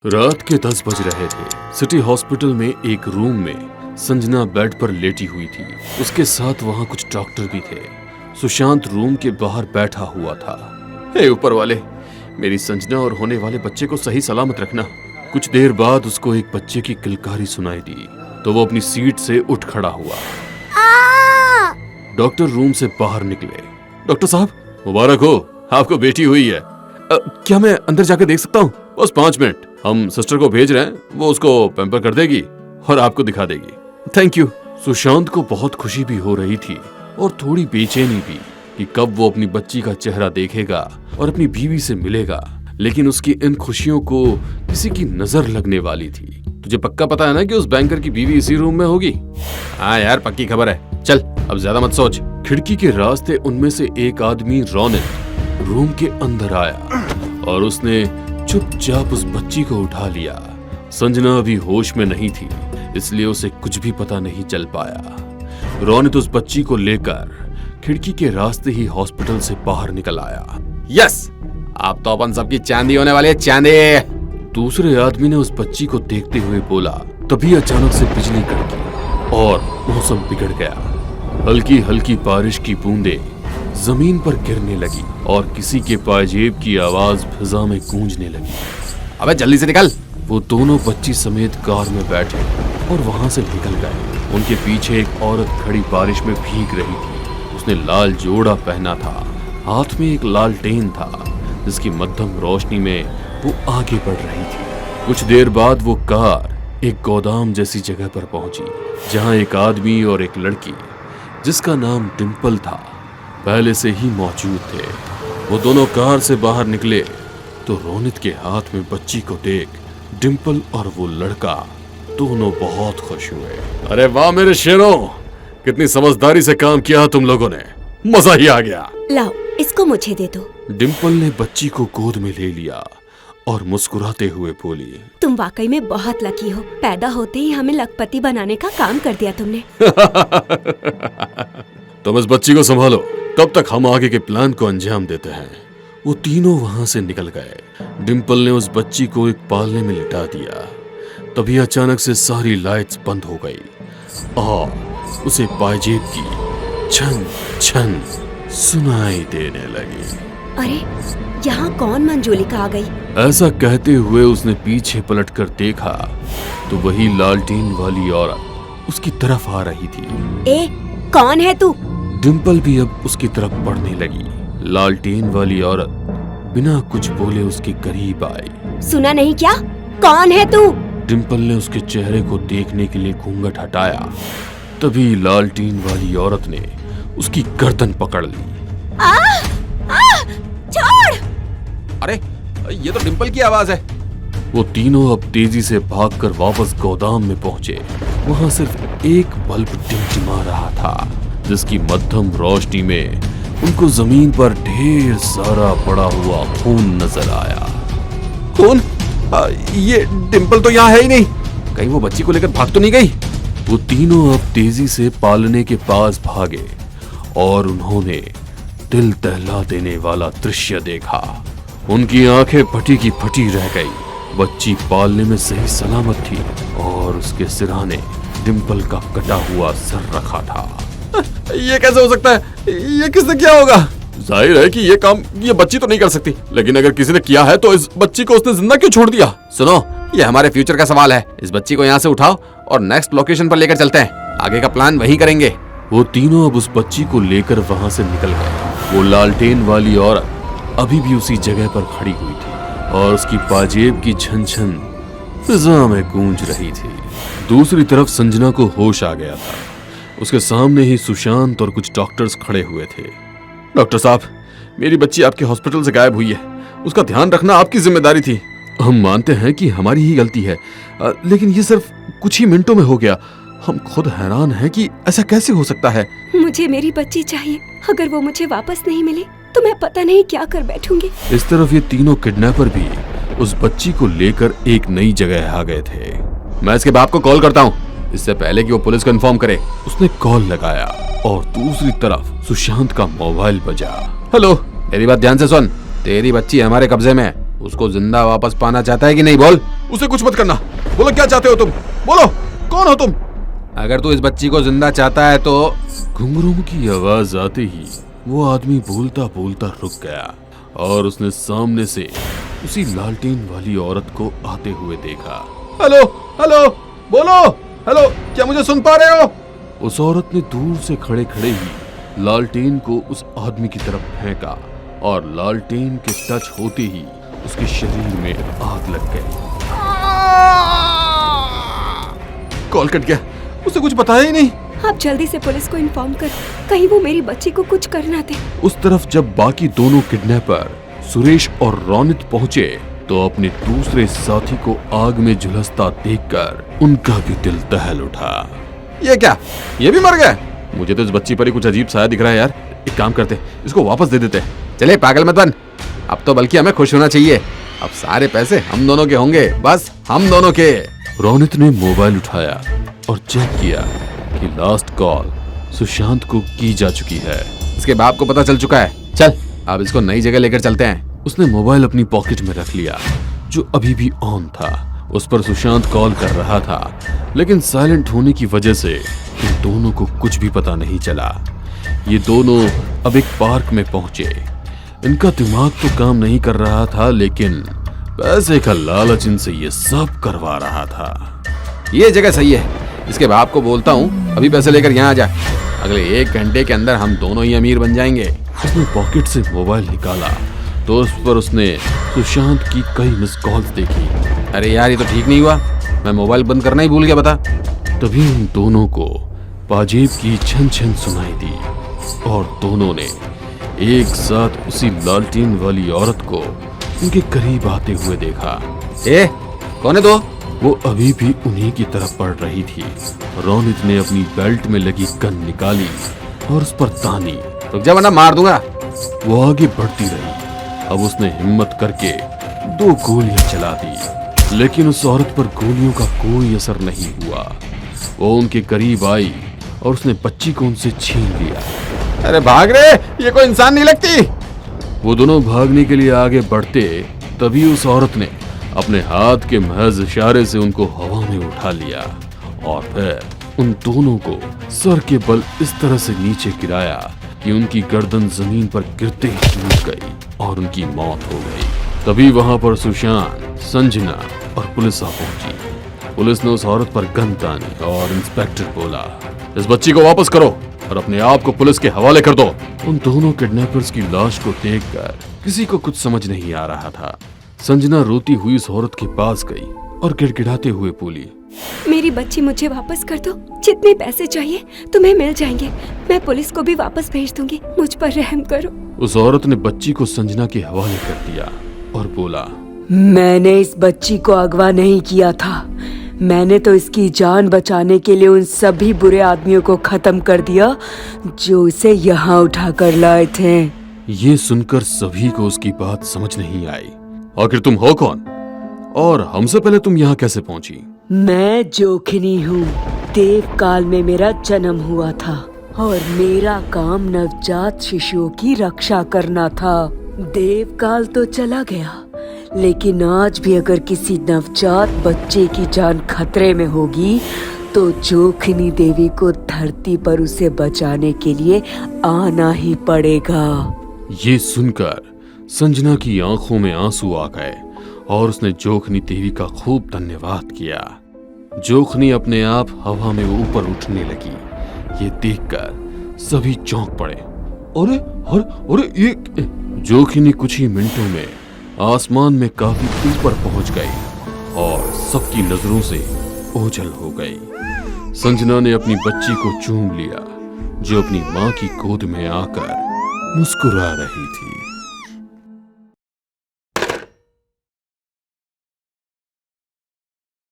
रात के 10 बज रहे थे। सिटी हॉस्पिटल में एक रूम में संजना बेड पर लेटी हुई थी। उसके साथ वहाँ कुछ डॉक्टर भी थे। सुशांत रूम के बाहर बैठा हुआ था। हे ऊपर वाले, मेरी संजना और होने वाले बच्चे को सही सलामत रखना। कुछ देर बाद उसको एक बच्चे की किलकारी सुनाई दी तो वो अपनी सीट से उठ खड़ा हुआ। डॉक्टर रूम से बाहर निकले। डॉक्टर साहब, मुबारक हो, आपको बेटी हुई है। क्या मैं अंदर जाकर देख सकता हूँ? बस 5 मिनट, हम सिस्टर को भेज रहे हैं, वो उसको पैम्पर कर देगी और आपको दिखा देगी। Thank you. सुशांत को बहुत खुशी भी हो रही थी और थोड़ी बेचैनी भी कि कब वो अपनी बच्ची का चेहरा देखेगा और अपनी बीवी से मिलेगा। लेकिन उसकी इन खुशियों को किसी की नजर लगने वाली थी। तुझे पक्का पता है ना कि उस बैंकर की बीवी इसी रूम में होगी? हाँ यार, पक्की खबर है। चल अब ज्यादा मत सोच। खिड़की के रास्ते उनमें से एक आदमी रौनक रूम के अंदर आया और उसने चुपचाप उस बच्ची को उठा लिया। संजना अभी होश में नहीं थी, इसलिए उसे कुछ भी पता नहीं चल पाया। रौनक उस बच्ची को लेकर खिड़की के रास्ते ही हॉस्पिटल से बाहर निकल आया। यस, आप तो अपन सबकी चांदी होने वाली है, चांदी। दूसरे आदमी ने उस बच्ची को देखते हुए बोला। तभी अचानक से बिजली कड़की और मौसम बिगड़ गया। हल्की हल्की बारिश की बूंदें जमीन पर गिरने लगी और किसी के पाजेब की आवाज फिजा में गूंजने लगी। अबे जल्दी से निकल। वो दोनों बच्ची समेत कार में बैठे और वहां से निकल गए। उनके पीछे एक औरत खड़ी बारिश में भीग रही थी। उसने लाल जोड़ा पहना था, हाथ में एक लालटेन था जिसकी मध्यम रोशनी में वो आगे बढ़ रही थी। कुछ देर बाद वो कार एक गोदाम जैसी जगह पर पहुंची जहां एक आदमी और एक लड़की जिसका नाम डिम्पल था पहले से ही मौजूद थे। वो दोनों कार से बाहर निकले तो रोनित के हाथ में बच्ची को देख डिम्पल और वो लड़का दोनों बहुत खुश हुए। अरे वाह मेरे शेरों, कितनी समझदारी से काम किया तुम लोगों ने, मजा ही आ गया। लाओ, इसको मुझे दे दो। डिम्पल ने बच्ची को गोद में ले लिया और मुस्कुराते हुए बोली, तुम वाकई में बहुत लकी हो। पैदा होते ही हमें लखपति बनाने का काम कर दिया तुमने। तुम इस बच्ची को संभालो, तब तक हम आगे के प्लान को अंजाम देते हैं। वो तीनों वहां से निकल गए। डिम्पल ने उस बच्ची को एक पालने में लिटा दिया। तभी अचानक से सारी लाइट्स बंद हो गई और उसे पाजेब की छन छन सुनाई देने लगी। अरे यहाँ कौन मंजूलिका आ गई? ऐसा कहते हुए उसने पीछे पलटकर देखा तो वही लालटेन वाली औरत उसकी तरफ आ रही थी। ए, कौन है तू? डिम्पल भी अब उसकी तरफ बढ़ने लगी। लालटेन वाली औरत बिना कुछ बोले उसके करीब आई। सुना नहीं क्या? कौन है तू? डिम्पल ने उसके चेहरे को देखने के लिए घूंघट हटाया। तभी लालटेन वाली औरत ने उसकी गर्दन पकड़ ली। छोड़! अरे ये तो डिम्पल की आवाज है। वो तीनों अब तेजी से भागकर वापस गोदाम में पहुंचे। वहां सिर्फ एक बल्ब टिमटिमा रहा था जिसकी मध्यम रोशनी में उनको जमीन पर ढेर सारा पड़ा हुआ खून नजर आया। खून? ये डिम्पल तो यहाँ है ही नहीं। कहीं वो बच्ची को लेकर भाग तो नहीं गई? वो तीनों अब तेजी से पालने के पास भागे और उन्होंने दिल दहला देने वाला दृश्य देखा। उनकी आंखें फटी की फटी रह गई। बच्ची पालने में सही सलामत थी और उसके सिरहाने डिम्पल का कटा हुआ सर रखा था। ये कैसे हो सकता है? ये किसने किया होगा? जाहिर है कि ये काम ये बच्ची तो नहीं कर सकती, लेकिन अगर किसी ने किया है तो इस बच्ची को उसने जिंदा क्यों छोड़ दिया? सुनो, ये हमारे फ्यूचर का सवाल है। इस बच्ची को यहाँ से उठाओ और नेक्स्ट लोकेशन पर लेकर चलते हैं। आगे का प्लान वहीं करेंगे। वो तीनों अब उस बच्ची को लेकर वहां से निकल गए। वो लालटेन वाली औरत अभी भी उसी जगह पर खड़ी हुई थी और उसकी पाजेब की छन छन फिजा में गूंज रही थी। दूसरी तरफ संजना को होश आ गया था। उसके सामने ही सुशांत और कुछ डॉक्टर्स खड़े हुए थे। डॉक्टर साहब, मेरी बच्ची आपके हॉस्पिटल से गायब हुई है। उसका ध्यान रखना आपकी जिम्मेदारी थी। हम मानते हैं कि हमारी ही गलती है, लेकिन ये सिर्फ कुछ ही मिनटों में हो गया। हम खुद हैरान हैं कि ऐसा कैसे हो सकता है। मुझे मेरी बच्ची चाहिए। अगर वो मुझे वापस नहीं मिली तो मैं पता नहीं क्या कर बैठूंगी। इस तरफ ये तीनों किडनैपर भी उस बच्ची को लेकर एक नई जगह आ गए थे। मैं इसके बाप को कॉल करता हूँ, इससे पहले कि वो पुलिस को इन्फॉर्म करे। उसने कॉल लगाया और दूसरी तरफ सुशांत का मोबाइल बजा। हेलो, मेरी बात ध्यान से सुन। तेरी बच्ची हमारे कब्जे में है, उसको जिंदा वापस पाना चाहता है कि नहीं? बोल। उसे कुछ मत करना। बोलो क्या चाहते हो तुम, बोलो कौन हो तुम? अगर तू इस बच्ची को जिंदा चाहता है तो। घुंघरू की आवाज आते ही वो आदमी बोलता बोलता रुक गया और उसने सामने से उसी लालटेन वाली औरत को आते हुए देखा। हेलो हेलो, बोलो हेलो, क्या मुझे सुन पा रहे हो? उस औरत ने दूर से खड़े खड़े ही लालटेन को उस आदमी की तरफ फेंका और लालटेन के टच होते ही उसके शरीर में आग लग गई। कॉल कट गया, उसे कुछ बताया ही नहीं। आप जल्दी से पुलिस को इन्फॉर्म कर, कहीं वो मेरी बच्ची को कुछ कर ना दे। उस तरफ जब बाकी दोनों किडनैपर सुरेश और रोनित पहुंचे तो अपने दूसरे साथी को आग में झुलसता देखकर उनका भी दिल दहल उठा। ये क्या, ये भी मर गया? मुझे तो इस बच्ची पर ही कुछ अजीब सा दिख रहा है यार। एक काम करते, इसको वापस दे देते। चले पागल मत बन, अब तो बल्कि हमें खुश होना चाहिए। अब सारे पैसे हम दोनों के होंगे, बस हम दोनों के। रोनित ने मोबाइल उठाया और चेक किया कि लास्ट कॉल सुशांत को की जा चुकी है। इसके बाप को पता चल चुका है। चल अब इसको नई जगह लेकर चलते हैं। उसने मोबाइल अपनी पॉकेट में रख लिया जो अभी भी ऑन था। उस पर सुशांत कॉल कर रहा था, लेकिन साइलेंट होने की वजह से इन दोनों को कुछ भी पता नहीं चला। ये दोनों अब एक पार्क में पहुंचे। इनका दिमाग तो काम नहीं कर रहा था, लेकिन पैसे का लालच इनसे ये सब करवा रहा था। ये जगह सही है, इसके बाप को बोलता हूँ अभी पैसे लेकर यहाँ आ जा। अगले 1 घंटे के अंदर हम दोनों ही अमीर बन जाएंगे। उसने पॉकेट से मोबाइल निकाला तो उस पर उसने सुशांत की कई मिस कॉल्स देखी। अरे यार, ये तो ठीक नहीं हुआ, मैं मोबाइल बंद करना ही भूल गया, बता। तभी उन दोनों को पाजेब की छन छन सुनाई दी और दोनों ने एक साथ उसी लालटेन वाली औरत को उनके करीब आते हुए देखा। ए, कौन है दो? वो अभी भी उन्हीं की तरफ बढ़ रही थी। रोनित ने अपनी बेल्ट में लगी गन निकाली और उस पर तानी। रुक जा वरना मार दूंगा। वो आगे बढ़ती रही। अब उसने हिम्मत करके 2 गोलियां चला दी, लेकिन उस औरत पर गोलियों का कोई असर नहीं हुआ। वो उनके करीब आई और उसने बच्ची को उनसे छीन लिया। अरे भाग रे, ये कोई इंसान नहीं लगती। वो दोनों भागने के लिए आगे बढ़ते तभी उस औरत ने अपने हाथ के महज इशारे से उनको हवा में उठा लिया और फिर उन दोनों को सर के बल इस तरह से नीचे गिराया कि उनकी गर्दन जमीन पर गिरते ही टूट गई और उनकी मौत हो गई। तभी वहां पर सुशांत, संजना और पुलिस आ पहुंची। पुलिस ने उस औरत पर गन तानी और इंस्पेक्टर बोला, इस बच्ची को वापस करो और अपने आप को पुलिस के हवाले कर दो। उन दोनों किडनैपर्स की लाश को देखकर किसी को कुछ समझ नहीं आ रहा था। संजना रोती हुई उस औरत के पास गई और गिड़गिड़ाते हुए बोली, मेरी बच्ची मुझे वापस कर दो। जितने पैसे चाहिए तुम्हें मिल जाएंगे। मैं पुलिस को भी वापस भेज दूंगी। मुझ पर रहम करो। उस औरत ने बच्ची को संजना के हवाले कर दिया और बोला, मैंने इस बच्ची को अगवा नहीं किया था। मैंने तो इसकी जान बचाने के लिए उन सभी बुरे आदमियों को खत्म कर दिया जो इसे यहाँ उठा कर लाए थे। ये सुनकर सभी को उसकी बात समझ नहीं आई। आखिर तुम हो कौन और हमसे पहले तुम यहाँ कैसे पहुँची? मैं जोखिनी हूँ। देवकाल में मेरा जन्म हुआ था और मेरा काम नवजात शिशुओं की रक्षा करना था। देवकाल तो चला गया, लेकिन आज भी अगर किसी नवजात बच्चे की जान खतरे में होगी तो जोखिनी देवी को धरती पर उसे बचाने के लिए आना ही पड़ेगा। ये सुनकर संजना की आंखों में आंसू आ गए और उसने जोखनी देवी का खूब धन्यवाद किया। जोखनी अपने आप हवा में ऊपर उठने लगी। ये देखकर सभी चौंक पड़े। अरे अरे अरे, ये जोखनी कुछ ही मिनटों में आसमान में काफी ऊपर पहुंच गई और सबकी नजरों से ओझल हो गई। संजना ने अपनी बच्ची को चूम लिया जो अपनी माँ की गोद में आकर मुस्कुरा रही थी।